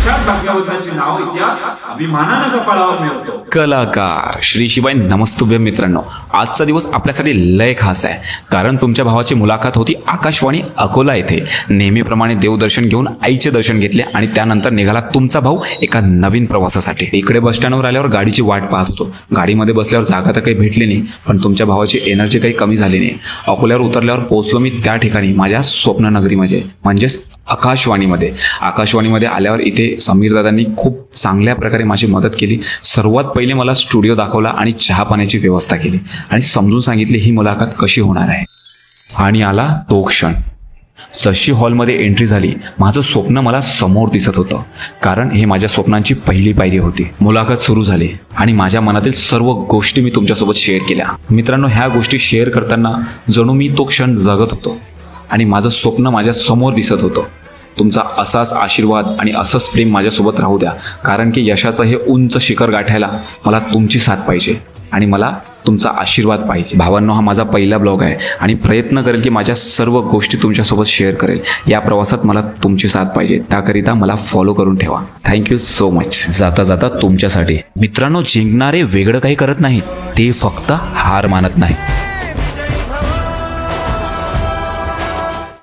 अशाच भाग्यवंताचे नाव इतिहास अभिमानानं कपाळावर मिळवतो. कलाकार श्री शिवाय नमस्तुभ्य मित्रांनो, आजचा दिवस आपल्यासाठी लय खास आहे, कारण तुमच्या भावाची मुलाखत होती आकाशवाणी अकोला येथे. नेहमीप्रमाणे देवदर्शन घेऊन आईचे दर्शन घेतले आणि त्यानंतर निघाला तुमचा भाऊ एका नवीन प्रवासासाठी. इकडे बस स्टँडवर आल्यावर गाडीची वाट पाहत होतो. गाडीमध्ये बसल्यावर जागा तर काही भेटली नाही, पण तुमच्या भावाची एनर्जी काही कमी झाली नाही. अकोल्यावर उतरल्यावर पोहोचलो मी त्या ठिकाणी, माझ्या स्वप्ननगरीमध्ये, म्हणजेच आकाशवाणीमध्ये. आकाशवाणीमध्ये आल्यावर इथे समीर दादांनी खूप चांगल्या प्रकारे माझी मदत केली. सर्वात पहिले मला स्टुडिओ दाखवला आणि चहा पाण्याची व्यवस्था केली आणि समजून सांगितली ही मुलाखत कशी होणार आहे. आणि आला तो क्षण. जशी हॉलमध्ये एंट्री झाली, माझं स्वप्न मला समोर दिसत होतं, कारण हे माझ्या स्वप्नांची पहिली पायरी होती. मुलाखत सुरू झाली आणि माझ्या मनातील सर्व गोष्टी मी तुमच्यासोबत शेअर केल्या. मित्रांनो, ह्या गोष्टी शेअर करताना जणू मी तो क्षण जगत होतो आणि माझं स्वप्न माझ्या समोर दिसत होतं. तुमचा असाच आशीर्वाद आणि असंच प्रेम माझ्यासोबत राहू द्या, कारण की यशाचं हे उंच शिखर गाठायला मला तुमची साथ पाहिजे आणि मला तुमचा आशीर्वाद पाहिजे. भावांनो, हा माझा पहिला ब्लॉग आहे आणि प्रयत्न करेल की माझ्या सर्व गोष्टी तुमच्यासोबत शेअर करेल. या प्रवासात मला तुमची साथ पाहिजे, त्याकरिता मला फॉलो करून ठेवा. Thank you so much. जाता जाता तुमच्यासाठी मित्रांनो, जिंकणारे वेगळं काही करत नाहीत, ते फक्त हार मानत नाही.